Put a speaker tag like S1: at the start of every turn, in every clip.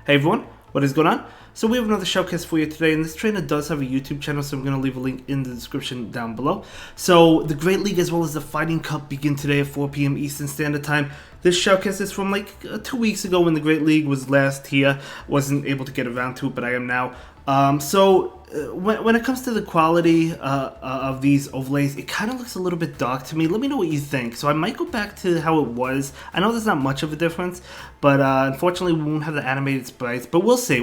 S1: Hey everyone, what is going on? So we have another showcase for you today, and this trainer does have a YouTube channel, so I'm going to leave a link in the description down below. So the Great League as well as the Fighting Cup begin today at 4 p.m. Eastern Standard Time. This showcase is from like 2 weeks ago when the Great League was last here. Wasn't able to get around to it, but I am now. When it comes to the quality of these overlays, it kind of looks a little bit dark to me. Let me know what you think. So I might go back to how it was. I know there's not much of a difference, but unfortunately we won't have the animated sprites. But we'll see,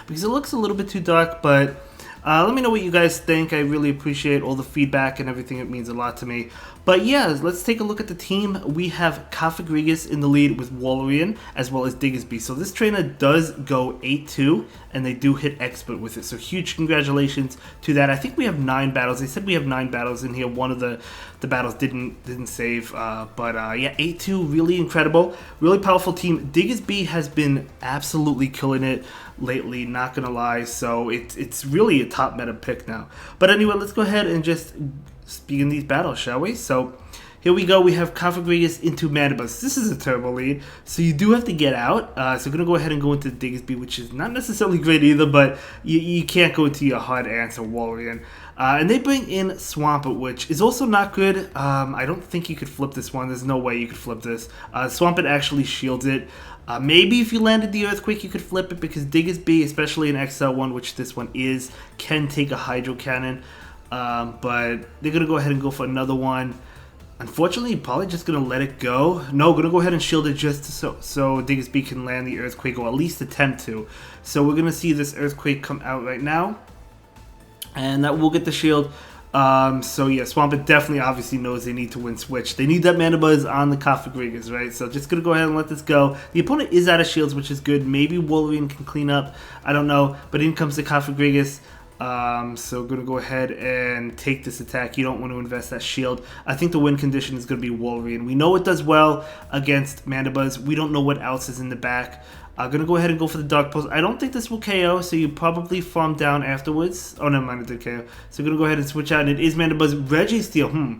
S1: because it looks a little bit too dark. But let me know what you guys think. I really appreciate all the feedback and everything. It means a lot to me. But yeah, let's take a look at the team. We have Kafagrigus in the lead with Walrein as well as Diggersby. So this trainer does go 8-2 and they do hit expert with it. So huge congratulations to that. I think we have 9 battles. They said we have 9 battles in here. One of the battles didn't save. Yeah, 8-2, really incredible. Really powerful team. Diggersby has been absolutely killing it lately, not gonna lie. So it's really a top meta pick now. But anyway, let's go ahead and just begin these battles, shall we? So here we go. We have Kafagrigus into Mandibus. This is a turbo lead, so you do have to get out. So we're going to go ahead and go into Diggersby, which is not necessarily great either, but you can't go into your hard answer, Walrein. And they bring in Swampert, which is also not good. I don't think you could flip this one. There's no way you could flip this. Swampert actually shields it. Maybe if you landed the Earthquake, you could flip it, because Diggersby, especially in XL1, which this one is, can take a Hydro Cannon. But they're going to go ahead and go for another one. Unfortunately, probably just going to let it go. No, going to go ahead and shield it just so Diggersby can land the Earthquake, or at least attempt to. So we're going to see this Earthquake come out right now. And that will get the shield. So yeah, Swampert definitely obviously knows they need to win Switch. They need that Mana Buzz on the Kafagrigus, right? So just going to go ahead and let this go. The opponent is out of shields, which is good. Maybe Walrein can clean up. I don't know. But in comes the Kafagrigus. So going to go ahead and take this attack. You don't want to invest that shield. I think the win condition is going to be Walrein. We know it does well against Mandibuzz. We don't know what else is in the back. Going to go ahead and go for the Dark Pulse. I don't think this will KO, so you probably farm down afterwards. Oh, never mind, it did KO. So going to go ahead and switch out, and it is Mandibuzz. Registeel,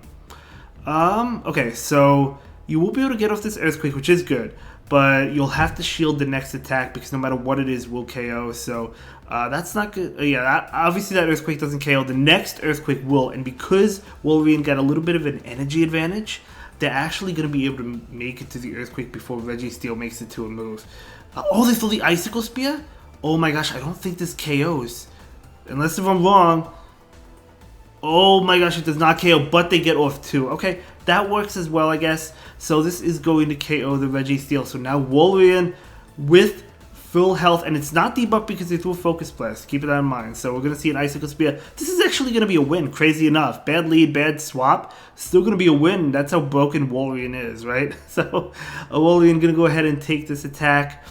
S1: okay, so you will be able to get off this Earthquake, which is good. But you'll have to shield the next attack, because no matter what it is, will KO. So that's not good. Obviously that Earthquake doesn't KO. The next Earthquake will. And because Walrein got a little bit of an energy advantage, they're actually going to be able to make it to the Earthquake before Registeel makes it to a move. Oh, they throw the Icicle Spear? Oh my gosh, I don't think this KOs. Unless if I'm wrong. Oh my gosh, it does not KO, but they get off too. Okay, that works as well, I guess. So this is going to KO the Registeel. So now Walrein with full health, and it's not debuffed because they threw a Focus Blast. Keep that in mind. So we're going to see an Icicle Spear. This is actually going to be a win, crazy enough. Bad lead, bad swap. Still going to be a win. That's how broken Walrein is, right? So Walrein going to go ahead and take this attack.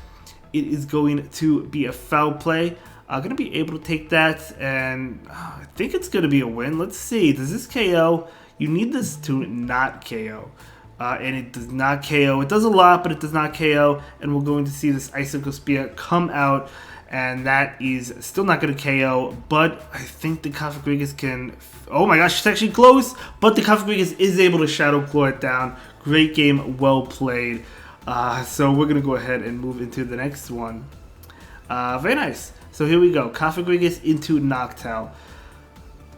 S1: It is going to be a foul play. I'm going to be able to take that, and I think it's going to be a win. Let's see. Does this KO? You need this to not KO. And it does not KO. It does a lot, but it does not KO. And we're going to see this Icicle Spear come out, and that is still not going to KO. But I think the Kafagrigus can... Oh my gosh, it's actually close. But the Kafagrigus is able to Shadow Claw it down. Great game, well played. So we're going to go ahead and move into the next one. Very nice. So here we go. Kafagrigus into Noctowl.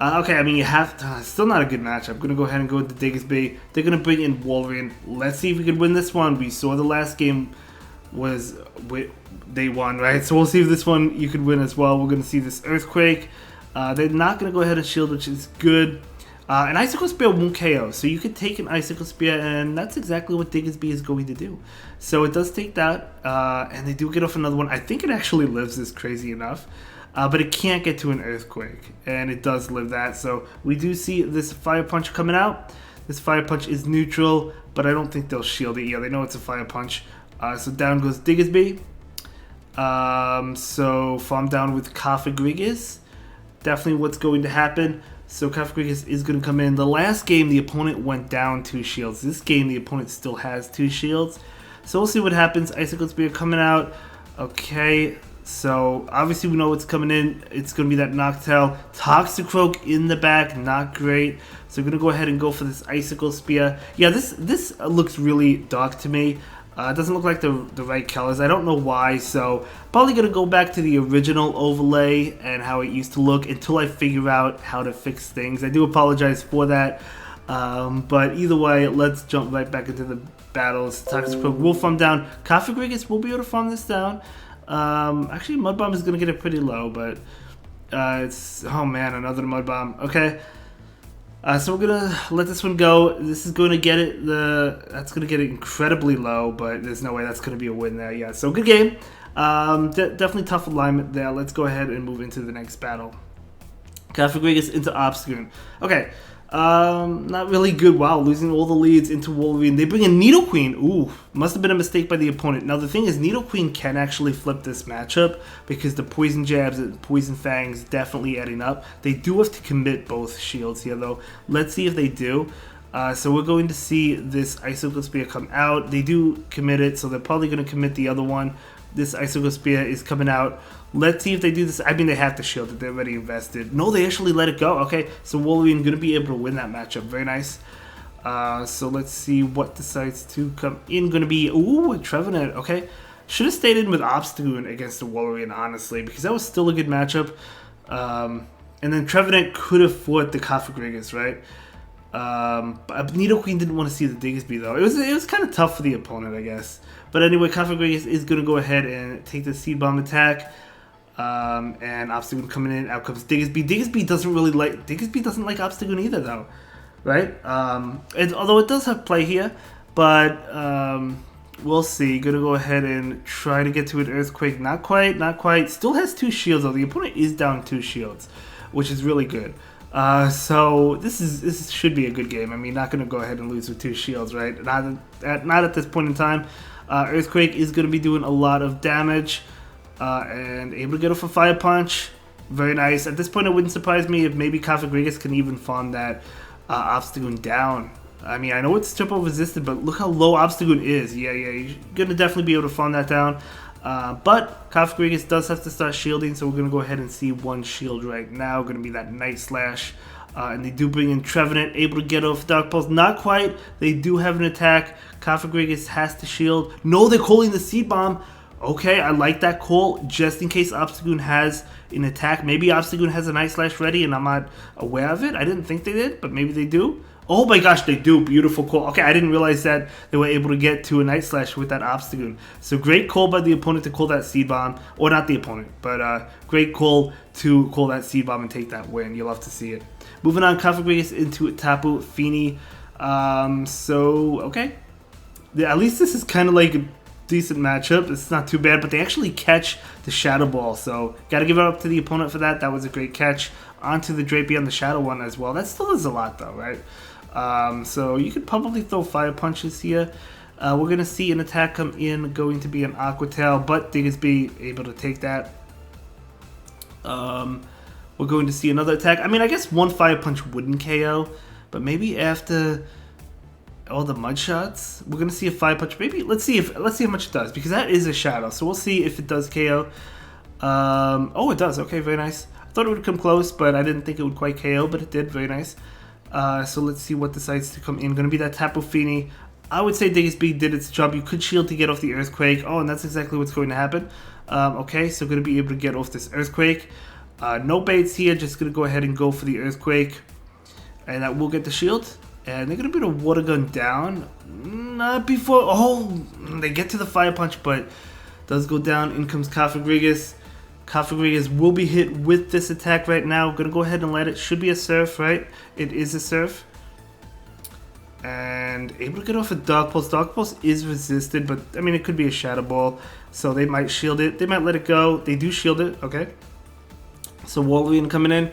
S1: Okay, I mean, you have to, still not a good matchup. I'm going to go ahead and go with the Diggersby. They're going to bring in Walrein. Let's see if we can win this one. We saw the last game was they won, right? So we'll see if this one you could win as well. We're going to see this Earthquake. They're not going to go ahead and shield, which is good. An Icicle Spear won't KO, so you could take an Icicle Spear, and that's exactly what Diggersby is going to do. So it does take that, and they do get off another one. I think it actually lives this, crazy enough. But it can't get to an Earthquake, and it does live that. So we do see this Fire Punch coming out. This Fire Punch is neutral, but I don't think they'll shield it. Yeah, they know it's a Fire Punch. So down goes Diggersby. So farm down with Kafagrigus. Definitely what's going to happen. So Kafagrigus is going to come in. The last game, the opponent went down 2 shields. This game, the opponent still has 2 shields. So we'll see what happens. Icicle Spear coming out. Okay. So obviously we know what's coming in. It's going to be that Noctowl. Toxicroak in the back, not great. So we're going to go ahead and go for this Icicle Spear. Yeah, this looks really dark to me. It doesn't look like the right colors. I don't know why, so probably going to go back to the original overlay and how it used to look until I figure out how to fix things. I do apologize for that, but either way, let's jump right back into the battles. Toxic Probe will farm down. Cofagrigus will be able to farm this down. Actually, Mud Bomb is going to get it pretty low, but it's... Oh man, another Mud Bomb. Okay. So we're gonna let this one go. This is going to get it that's going to get it incredibly low, but there's no way that's going to be a win there. Yeah, so good game. Definitely tough alignment there. Let's go ahead and move into the next battle. Cofagrigus into Obstagoon. Okay, not really good. Wow, losing all the leads into Wolverine. They bring in Nidoqueen. Ooh, must have been a mistake by the opponent. Now the thing is, Nidoqueen can actually flip this matchup because the Poison Jabs and Poison Fangs definitely adding up. They do have to commit both shields here though. Let's see if they do. So we're going to see this Icicle Spear come out. They do commit it, so they're probably going to commit the other one. This Icicle Spear is coming out. Let's see if they do this. I mean, they have to shield it. They're already invested. No, they actually let it go. Okay, so Wolverine going to be able to win that matchup. Very nice. So let's see what decides to come in. Going to be, ooh, Trevenant. Okay, should have stayed in with Obstagoon against the Wolverine, honestly, because that was still a good matchup. And then Trevenant could have fought the Cofagrigus, right? But Nidoqueen didn't want to see the Diggersby though. It was kind of tough for the opponent, I guess. But anyway, Cofagrigus is going to go ahead and take the Seed Bomb attack. And Obstagoon coming in. Out comes Diggersby. Diggersby doesn't like Obstagoon either, though, right? Although it does have play here, but we'll see. Gonna go ahead and try to get to an Earthquake. Not quite. Not quite. Still has 2 shields though. The opponent is down 2 shields, which is really good. So this should be a good game. I mean, not gonna go ahead and lose with 2 shields, right? Not at this point in time. Earthquake is gonna be doing a lot of damage. And able to get off a Fire Punch. Very nice. At this point, it wouldn't surprise me if maybe Cofagrigus can even farm that Obstagoon down. I mean, I know it's triple resisted, but look how low Obstagoon is. Yeah, you're going to definitely be able to farm that down. But Cofagrigus does have to start shielding, so we're going to go ahead and see 1 shield right now. Going to be that Night Slash. And they do bring in Trevenant, able to get off Dark Pulse. Not quite. They do have an attack. Cofagrigus has to shield. No, they're calling the Seed Bomb. Okay, I like that call, just in case Obstagoon has an attack. Maybe Obstagoon has a Night Slash ready and I'm not aware of it. I didn't think they did, but maybe they do. Oh my gosh, they do. Beautiful call. Okay, I didn't realize that they were able to get to a Night Slash with that Obstagoon. So great call by the opponent to call that Seed Bomb. Or not the opponent, but great call to call that Seed Bomb and take that win. You'll love to see it. Moving on, Cofagrigus into Tapu Fini. Okay. Yeah, at least this is kind of like a decent matchup. It's not too bad, but they actually catch the Shadow Ball, so gotta give it up to the opponent for that. That was a great catch. Onto the Drapey on the Shadow one as well. That still is a lot though, right? So you could probably throw Fire Punches here. We're gonna see an attack come in, going to be an Aqua Tail, but Diggersby able to take that. We're going to see another attack. I mean, I guess 1 Fire Punch wouldn't KO, but maybe after all the mud shots, we're gonna see a Fire Punch. Maybe let's see how much it does, because that is a Shadow. So we'll see if it does KO. Oh, it does. Okay, very nice. I thought it would come close, but I didn't think it would quite KO, but it did. Very nice. So let's see what decides to come in. Gonna be that Tapu Fini. I would say Diggersby did its job. You could shield to get off the Earthquake. Oh, and that's exactly what's going to happen. Okay, so gonna be able to get off this Earthquake. No baits here. Just gonna go ahead and go for the Earthquake, and that will get the shield. And they're going to be able to Water Gun down. Not before... Oh, they get to the Fire Punch, but does go down. In comes Cofagrigus. Cofagrigus will be hit with this attack right now. Going to go ahead and let it. Should be a Surf, right? It is a Surf. And able to get off a Dark Pulse. Dark Pulse is resisted, but I mean, it could be a Shadow Ball. So they might shield it. They might let it go. They do shield it. Okay. So Wolverine coming in.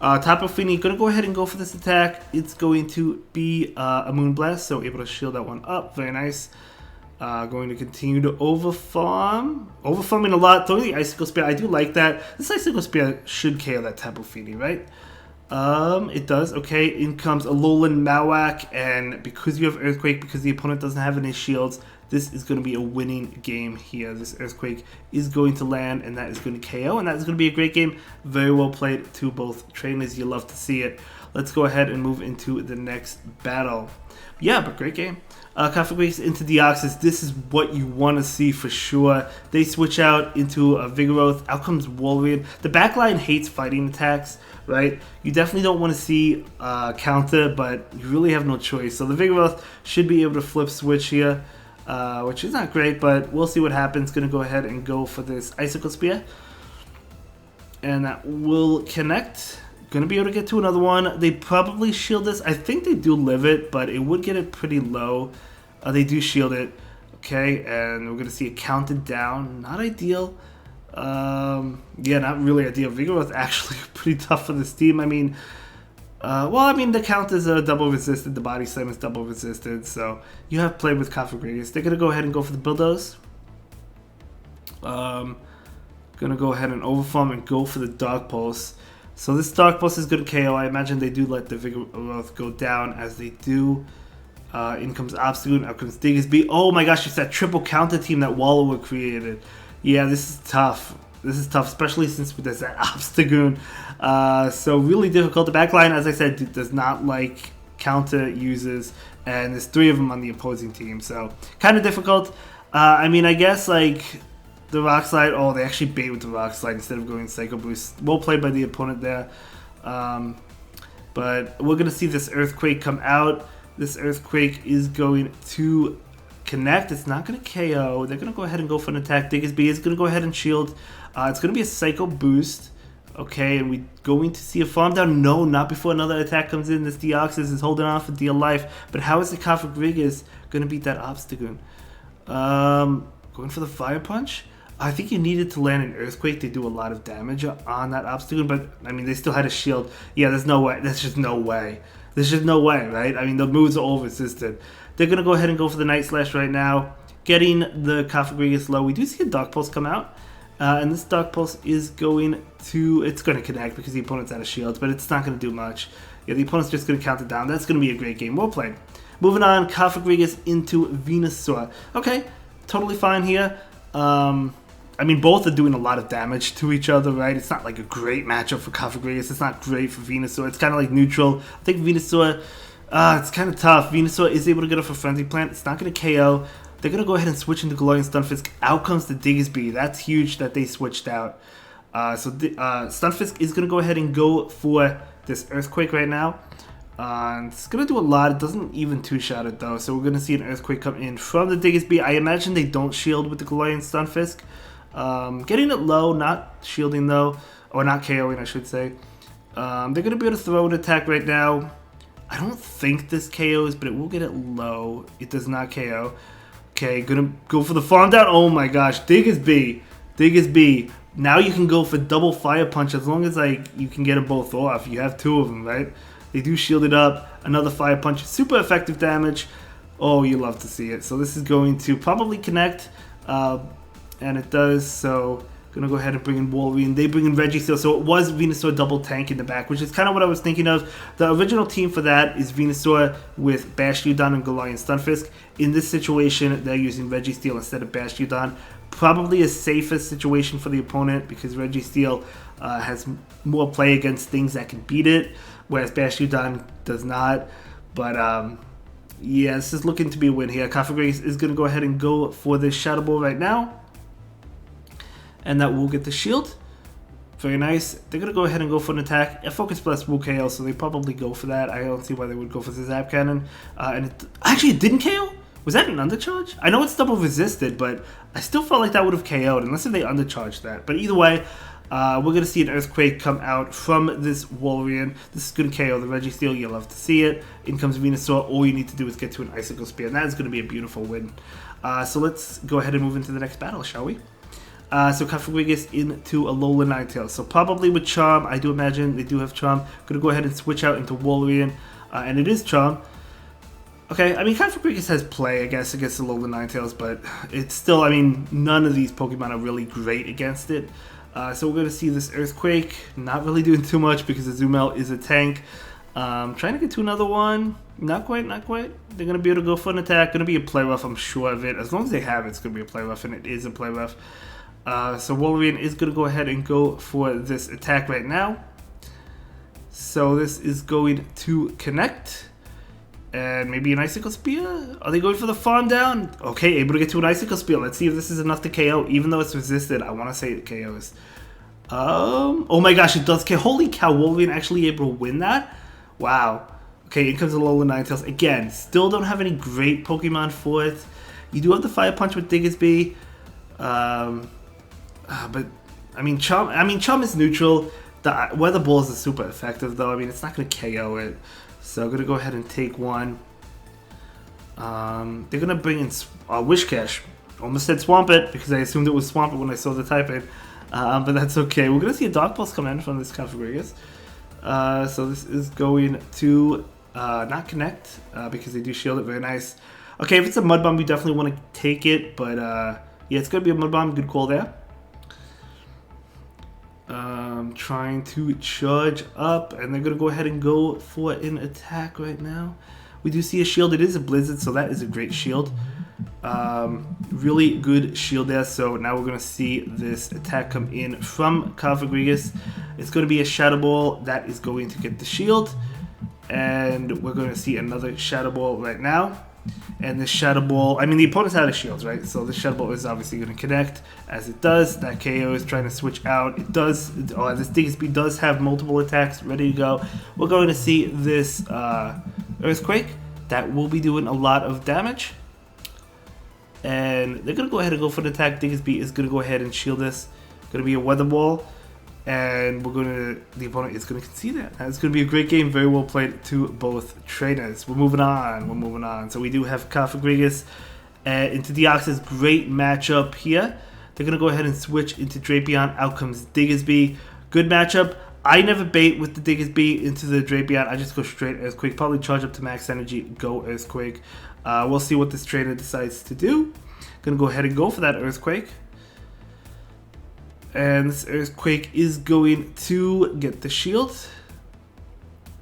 S1: Tapu Fini gonna go ahead and go for this attack. It's going to be a Moonblast, so able to shield that one up. Very nice. Going to continue to overfarm. Overfarming a lot. Throwing the Icicle Spear. I do like that. This Icicle Spear should KO that Tapu Fini, right? It does. Okay, in comes Alolan Mawak, and because you have Earthquake, because the opponent doesn't have any shields, this is going to be a winning game here. This Earthquake is going to land, and that is going to KO, and that is going to be a great game. Very well played to both trainers. You love to see it. Let's go ahead and move into the next battle. Yeah, but great game. Configurates into Deoxys. This is what you want to see for sure. They switch out into a Vigoroth. Out comes Wolverine. The backline hates fighting attacks, right? You definitely don't want to see counter, but you really have no choice. So the Vigoroth should be able to flip switch here, which is not great, but we'll see what happens. Going to go ahead and go for this Icicle Spear. And that will connect. Gonna be able to get to another one. They probably shield this. I think they do live it, but it would get it pretty low. They do shield it. Okay, and we're gonna see it counted down. Not ideal. Yeah, not really ideal. Vigoroth actually pretty tough for this team. I mean, the counters are double resisted. The body slam is double resisted. So you have played with Configuratus. They're gonna go ahead and go for the Bulldoze. Gonna go ahead and overform and go for the Dark Pulse. So this Dark Pulse is good KO. I imagine they do let the Vigoroth go down as they do. In comes Obstagoon, out comes Diggersby. Oh my gosh, it's that triple counter team that Wallower created. Yeah, this is tough. This is tough, especially since there's that Obstagoon. So really difficult. The backline, as I said, does not like counter users. And there's 3 of them on the opposing team. So kind of difficult. I mean, I guess like... the Rock Slide, oh, they actually bait with the Rock Slide instead of going Psycho Boost. Well played by the opponent there. But we're going to see this Earthquake come out. This Earthquake is going to connect. It's not going to KO. They're going to go ahead and go for an attack. Diggersby is going to go ahead and shield. It's going to be a Psycho Boost. Okay, and we're going to see a farm down. No, not before another attack comes in. This Deoxys is holding on for dear life. But how is the Configuratus going to beat that Obstagoon? Going for the Fire Punch? I think you needed to land an Earthquake to do a lot of damage on that Obstagoon, but I mean, they still had a shield. Yeah, there's no way. There's just no way. There's just no way, right? I mean, the moves are all resisted. They're going to go ahead and go for the Night Slash right now, getting the Configuratus low. We do see a Dark Pulse come out, and this Dark Pulse is going to... it's going to connect because the opponent's out of shields, but it's not going to do much. Yeah, the opponent's just going to count it down. That's going to be a great game. Well played. Moving on, Configuratus into Venusaur. Okay, totally fine here. I mean, both are doing a lot of damage to each other, right? It's not like a great matchup for Configuratus. It's not great for Venusaur. It's kind of like neutral. I think Venusaur, it's kind of tough. Venusaur is able to get off a Frenzy Plant. It's not going to KO. They're going to go ahead and switch into Galarian Stunfisk. Out comes the Diggersby. That's huge that they switched out. Stunfisk is going to go ahead and go for this Earthquake right now. It's going to do a lot. It doesn't even two-shot it, though. So we're going to see an Earthquake come in from the Diggersby. I imagine they don't shield with the Galarian Stunfisk. Getting it low, not shielding though, or not KOing I should say. They're going to be able to throw an attack right now. I don't think this KOs, but it will get it low. It does not KO. Okay, gonna go for the farm down. Oh my gosh, Diggersby. Now you can go for double Fire Punch as long as like you can get them both off. You have 2 of them, right? They do shield it up. Another Fire Punch, super effective damage. Oh, you love to see it. So this is going to probably connect. And it does, so gonna go ahead and bring in Wolverine. They bring in Registeel, so it was Venusaur double tank in the back, which is kind of what I was thinking of. The original team for that is Venusaur with Bastiodon and Galarian Stunfisk. In this situation, they're using Registeel instead of Bastiodon. Probably a safer situation for the opponent because Registeel has more play against things that can beat it, whereas Bastiodon does not. But yeah, this is looking to be a win here. Configuratus is going to go ahead and go for this Shadow Ball right now. And that will get the shield. Very nice. They're going to go ahead and go for an attack. A Focus Blast will KO, so they probably go for that. I don't see why they would go for the Zap Cannon. Actually, it didn't KO? Was that an undercharge? I know it's double resisted, but I still felt like that would have KO'd, unless if they undercharged that. But either way, we're going to see an Earthquake come out from this Wolverine. This is going to KO the Registeel. You'll love to see it. In comes Venusaur. All you need to do is get to an Icicle Spear, and that is going to be a beautiful win. So let's go ahead and move into the next battle, shall we? So Configuratus into Alola Ninetales. So probably with Charm, I do imagine they do have Charm. Gonna go ahead and switch out into Wolverine, and it is Charm. Okay, I mean Configuratus has play, I guess, against Alola Ninetales, but it's still, I mean, none of these Pokemon are really great against it. So we're gonna see this Earthquake, not really doing too much because Azumel is a tank. Trying to get to another one. Not quite, not quite. They're going to be able to go for an attack. Going to be a play rough, I'm sure of it. As long as they have it, it's going to be a play rough, and it is a play rough. So Wolverine is going to go ahead and go for this attack right now. So this is going to connect. And maybe an Icicle Spear? Are they going for the farm down? Okay, able to get to an Icicle Spear. Let's see if this is enough to KO. Even though it's resisted, I want to say it KOs. Oh my gosh, it does KO. Holy cow, Wolverine actually able to win that? Wow. Okay, in comes the Alolan Ninetales. Again, still don't have any great Pokemon for it. You do have the Fire Punch with Diggersby. But, I mean, Charm is neutral. The Weather Balls is super effective, though. I mean, it's not going to KO it. So I'm going to go ahead and take one. They're going to bring in Wish Cash. Almost said Swamp It because I assumed it was Swamp It when I saw the typing. But that's okay. We're going to see a Dark Pulse come in from this Cofagrigus. So this is going to not connect because they do shield it. Very nice. Okay, if it's a Mud Bomb, we definitely want to take it. But yeah, it's going to be a Mud Bomb. Good call there. Trying to charge up, and they're gonna go ahead and go for an attack right now. We do see a shield. It is a Blizzard, so that is a great shield. Really good shield there. So now we're gonna see this attack come in from Cofagrigus. It's gonna be a Shadow Ball that is going to get the shield, and we're gonna see another Shadow Ball right now. And this Shadow Ball, I mean, the opponent's out of shields, right? So this Shadow Ball is obviously going to connect, as it does. That KO is trying to switch out. It does. This Diggersby does have multiple attacks ready to go. We're going to see this Earthquake that will be doing a lot of damage. And they're going to go ahead and go for the attack. Diggersby is going to go ahead and shield this. Going to be a Weather Ball. And the opponent is going to concede that. It's going to be a great game. Very well played to both trainers. We're moving on. So we do have Cofagrigus into Deoxys. Great matchup here. They're going to go ahead and switch into Drapion. Out comes Diggersby. Good matchup. I never bait with the Diggersby into the Drapion. I just go straight Earthquake. Probably charge up to max energy. Go Earthquake. We'll see what this trainer decides to do. Going to go ahead and go for that Earthquake. And this Earthquake is going to get the shield.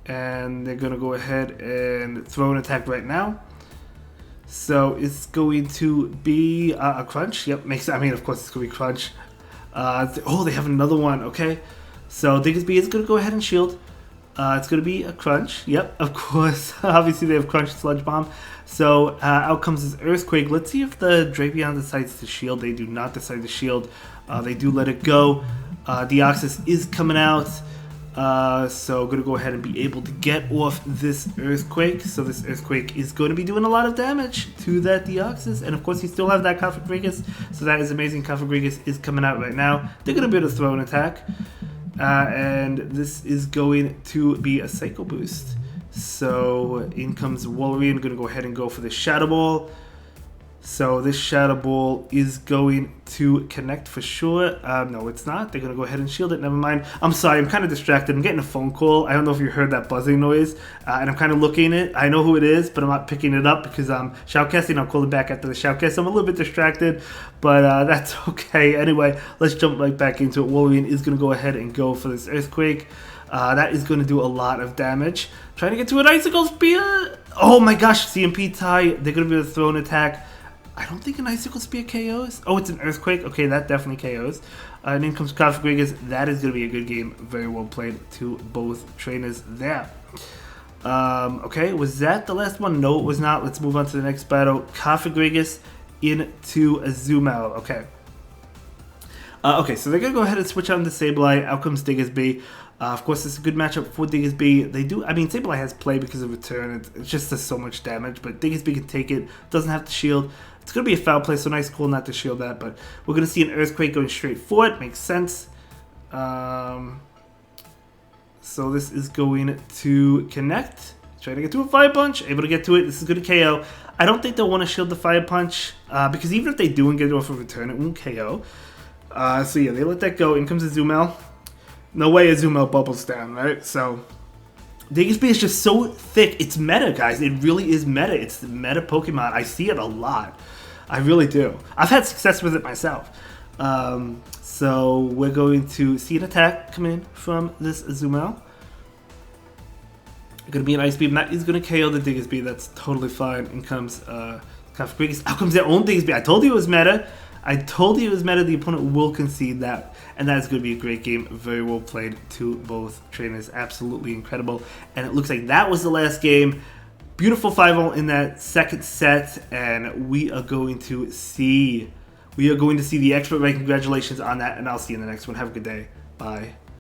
S1: And they're going to go ahead and throw an attack right now. So it's going to be a Crunch. Yep, of course it's going to be Crunch. They have another one. Okay. So Diggersby is going to go ahead and shield. It's going to be a Crunch. Yep, of course. Obviously they have Crunch, Sludge Bomb. So out comes this Earthquake. Let's see if the Drapion decides to shield. They do not decide to shield. They do let it go. Deoxys is coming out. So going to go ahead and be able to get off this Earthquake. So this Earthquake is going to be doing a lot of damage to that Deoxys. And of course you still have that Cofagrigus. So that is amazing. Cofagrigus is coming out right now. They're going to be able to throw an attack. And this is going to be a Psycho Boost. So in comes Wolverine. Going to go ahead and go for the Shadow Ball. So this Shadow Ball is going to connect for sure. No, it's not. They're going to go ahead and shield it. Never mind. I'm sorry. I'm kind of distracted. I'm getting a phone call. I don't know if you heard that buzzing noise. And I'm kind of looking at it. I know who it is, but I'm not picking it up because I'm shoutcasting. I'll call it back after the shoutcast. I'm a little bit distracted, but that's okay. Anyway, let's jump right back into it. Wolverine is going to go ahead and go for this Earthquake. That is going to do a lot of damage. Trying to get to an Icicle Spear. Oh my gosh. CMP tie. They're going to be able to throw an attack. I don't think an Icicle Spear KOs. Oh, it's an Earthquake. Okay, that definitely KOs. And in comes Cofagrigus. That is going to be a good game. Very well played to both trainers there. Okay, was that the last one? No, it was not. Let's move on to the next battle. Cofagrigus into Azumarill. Okay. Okay, so they're going to go ahead and switch on to Sableye. Out comes Diggersby. Of course, it's a good matchup for Diggersby. Sableye has play because of return. It just does so much damage, but Diggersby can take it. Doesn't have to shield. It's going to be a foul play, so nice call not to shield that, but we're going to see an Earthquake going straight for it. Makes sense. So this is going to connect. Trying to get to a Fire Punch. Able to get to it. This is going to KO. I don't think they'll want to shield the Fire Punch, because even if they do and get it off of return, it won't KO. So yeah, they let that go. In comes Azumarill. No way Azumarill bubbles down, right? So Diggersby is just so thick. It's meta, guys. It really is meta. It's the meta Pokemon. I see it a lot. I really do. I've had success with it myself. So we're going to see an attack come in from this Azumarill. Gonna be an Ice Beam. That is gonna KO the Diggersby. That's totally fine. In comes out comes their own Diggersby. I told you it was meta. I told you it was meta. The opponent will concede that. And that is going to be a great game. Very well played to both trainers. Absolutely incredible. And it looks like that was the last game. Beautiful 5-0 in that second set. And we are going to see the expert rank. Congratulations on that. And I'll see you in the next one. Have a good day. Bye.